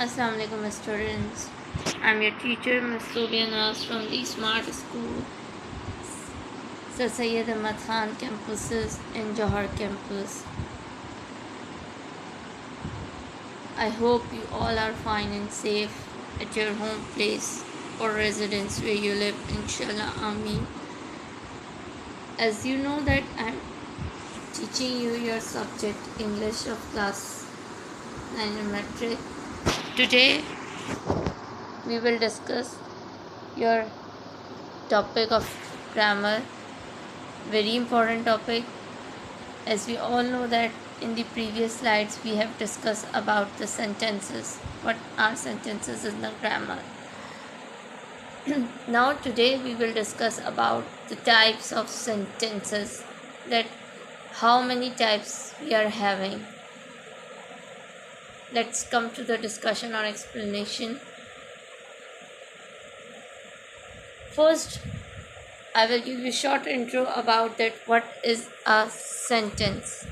Assalamu alaikum students. I'm your teacher Ms. Sobia Naz from the Smart School, Sir Syed Ahmad Khan campuses in Johar campus. I hope you all are fine and safe at your home place or residence where you live, inshallah, Ameen. As you know that I'm teaching you your subject English of class 9 metric. Today we will discuss your topic of grammar, very important topic, as we all know that in the previous slides we have discussed about the sentences, what are sentences in the grammar. Now today we will discuss about the types of sentences, that how many types we are having. Let's come to the discussion or explanation. First, I will give you a short intro about that what is a sentence.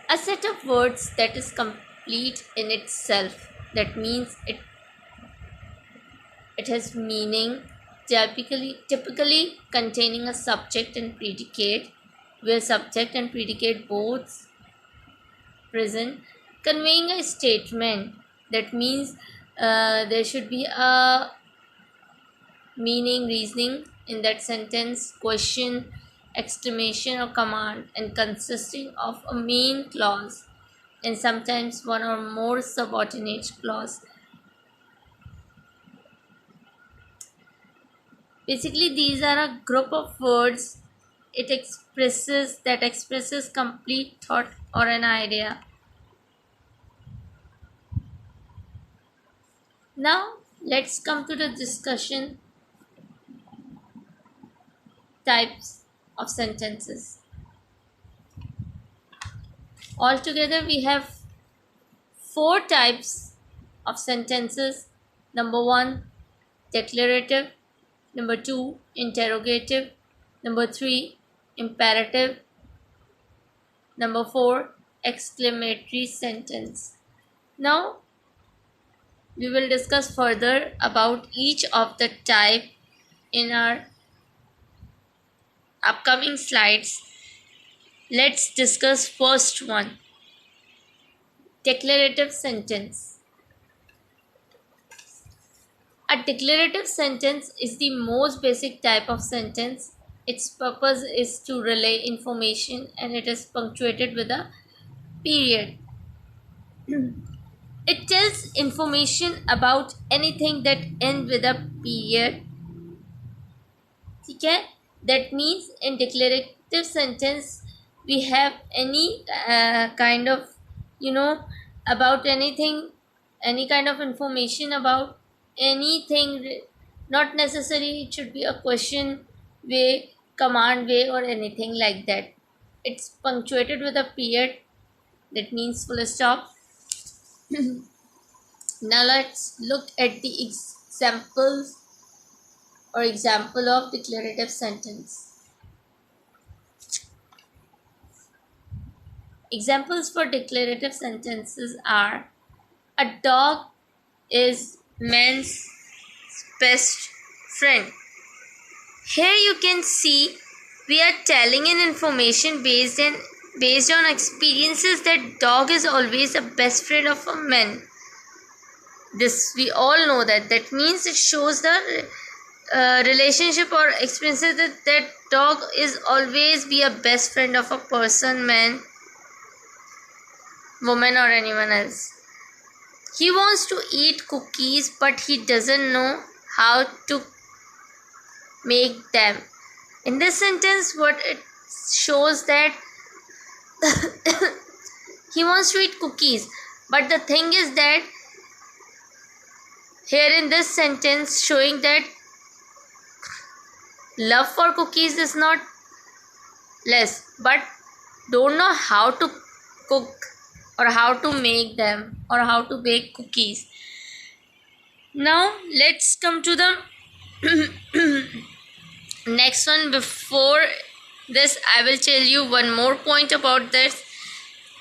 A set of words that is complete in itself. That means it has meaning, typically containing a subject and predicate, where subject and predicate both present, conveying a statement. That means there should be a meaning, reasoning in that sentence, question, exclamation or command, and consisting of a main clause and sometimes one or more subordinate clause. Basically, these are a group of words it expresses complete thought or an idea. Now let's come to the discussion types of sentences. Altogether we have 4 types of sentences. Number 1, declarative. Number 2, interrogative. Number 3, imperative. Number 4, exclamatory sentence. Now we will discuss further about each of the type in our upcoming slides. Let's discuss first one, declarative sentence. A declarative sentence is the most basic type of sentence. Its purpose is to relay information and it is punctuated with a period. It tells information about anything that ends with a period. Okay? That means in declarative sentence we have any kind of about anything, any kind of information about anything, not necessary it should be a question way, command way or anything like that. It's punctuated with a period, that means full stop. Now let's look at the examples or example of declarative sentence. Examples for declarative sentences are: a dog is man's best friend. Here you can see we are telling an information based on experiences that dog is always the best friend of a man. This we all know that means it shows the relationship or experiences that dog is always be a best friend of a person, man, woman or anyone else. He wants to eat cookies but he doesn't know how to make them. In this sentence what it shows that he wants to eat cookies, but the thing is that here in this sentence showing that love for cookies is not less, but don't know how to cook or how to make them or how to bake cookies. Now let's come to the next one. Before this I will tell you one more point about this.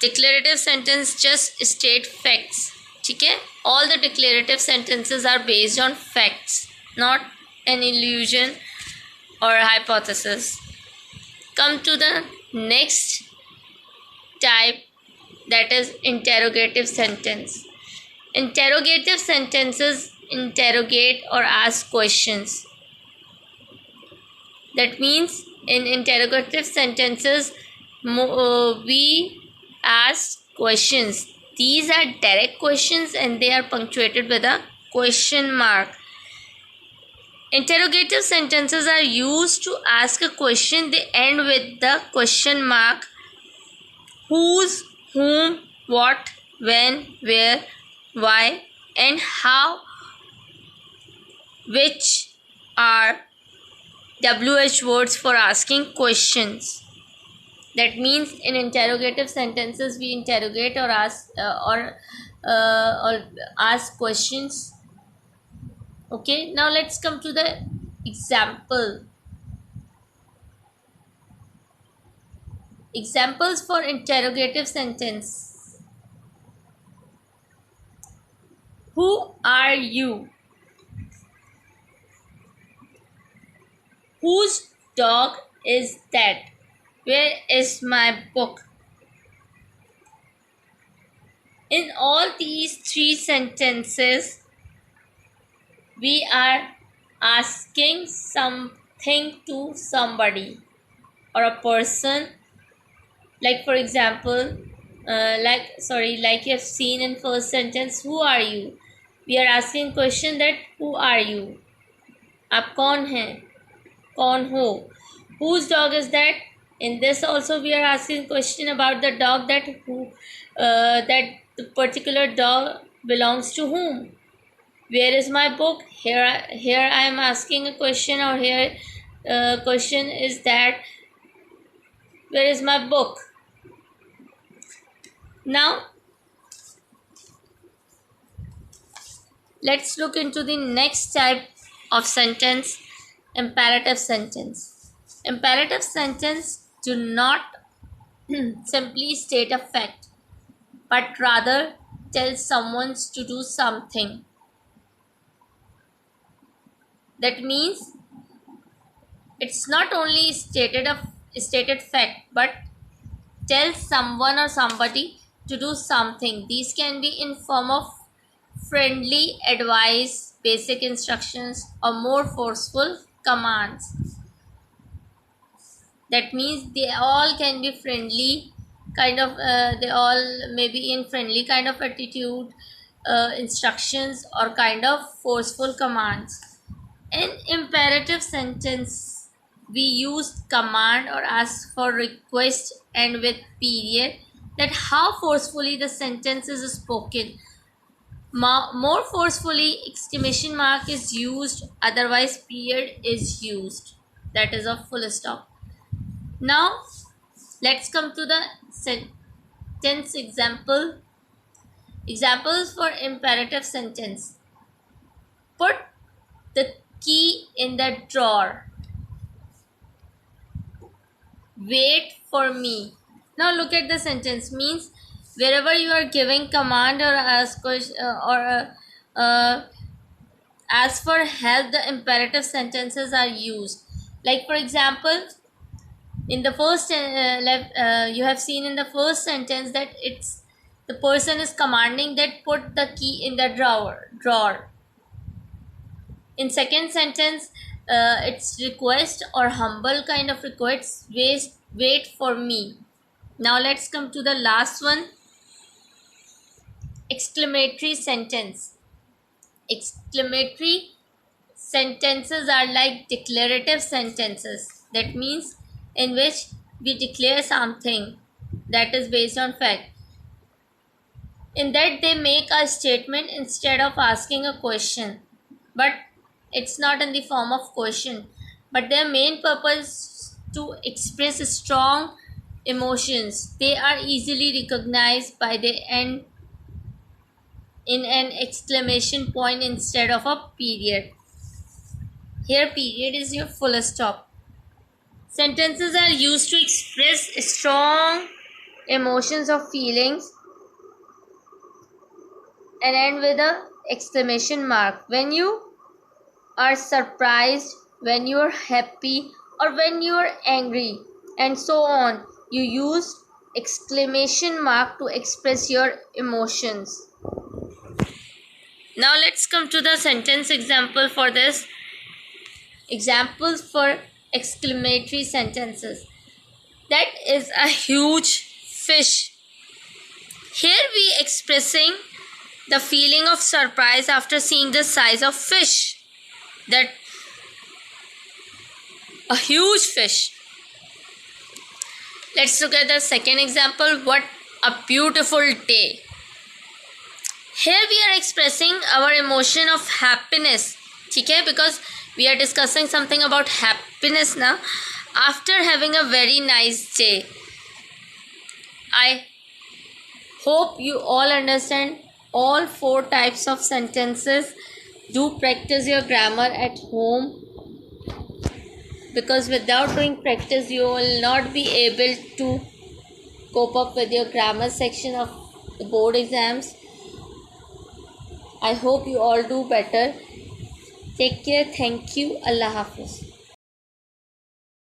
Declarative sentence just state facts, ठीक है. All the declarative sentences are based on facts, not an illusion or hypothesis. Come to the next type, that is interrogative sentence. Interrogative sentences interrogate or ask questions. That means in interrogative sentences we ask questions. These are direct questions and they are punctuated with a question mark. Interrogative sentences are used to ask a question. They end with the question mark. Whose, whom, what, when, where, why, and how, which are WH words for asking questions. That means in interrogative sentences we interrogate or ask questions. Okay, now let's come to the example. Examples for interrogative sentence. Who are you? Whose dog is that? Where is my book? In all these three sentences we are asking something to somebody or a person. Like for example, like you have seen in first sentence, who are you? We are asking question that who are you? आप कौन हैं? कौन हो? Whose dog is that? In this also we are asking question about the dog, that that the particular dog belongs to whom. Where is my book? Here I am asking a question, or here question is that where is my book? Now let's look into the next type of sentence, imperative sentence. Imperative sentence do not simply state a fact, but rather tell someone to do something. That means it's not only stated fact, but tell someone or somebody to do something. These can be in form of friendly advice, basic instructions, or more forceful commands. That means they all can be friendly kind of they all may be in friendly kind of attitude, instructions, or kind of forceful commands. In imperative sentence we use command or ask for request and with period, that how forcefully the sentence is spoken. More forcefully exclamation mark is used, otherwise period is used. That is a full stop. Now let's come to the sentence examples for imperative sentence. Put the key in the drawer. Wait for me. Now look at the sentence. Means wherever you are giving command or ask ask for help, the imperative sentences are used. Like for example, in the first you have seen in the first sentence that it's the person is commanding that put the key in the drawer. In second sentence, it's request or humble kind of request. Wait for me. Now let's come to the last one, exclamatory sentence. Exclamatory sentences are like declarative sentences. That means in which we declare something that is based on fact. In that they make a statement instead of asking a question, but it's not in the form of question, but their main purpose to express strong emotions. They are easily recognized by the end in an exclamation point instead of a period. Here period is your full stop. Sentences are used to express strong emotions or feelings and end with a exclamation mark. When you are surprised, when you are happy, or when you are angry, and so on, you use exclamation mark to express your emotions. Now let's come to the sentence example for this. Examples for exclamatory sentences. That is a huge fish. Here we expressing the feeling of surprise after seeing the size of fish. That a huge fish. Let's look at the second example. What a beautiful day. Here we are expressing our emotion of happiness. Okay, because we are discussing something about happiness now. After having a very nice day. I hope you all understand all 4 types of sentences. Do practice your grammar at home, because without doing practice you will not be able to cope up with your grammar section of the board exams. I hope you all do better. Take care. Thank you. Allah Hafiz.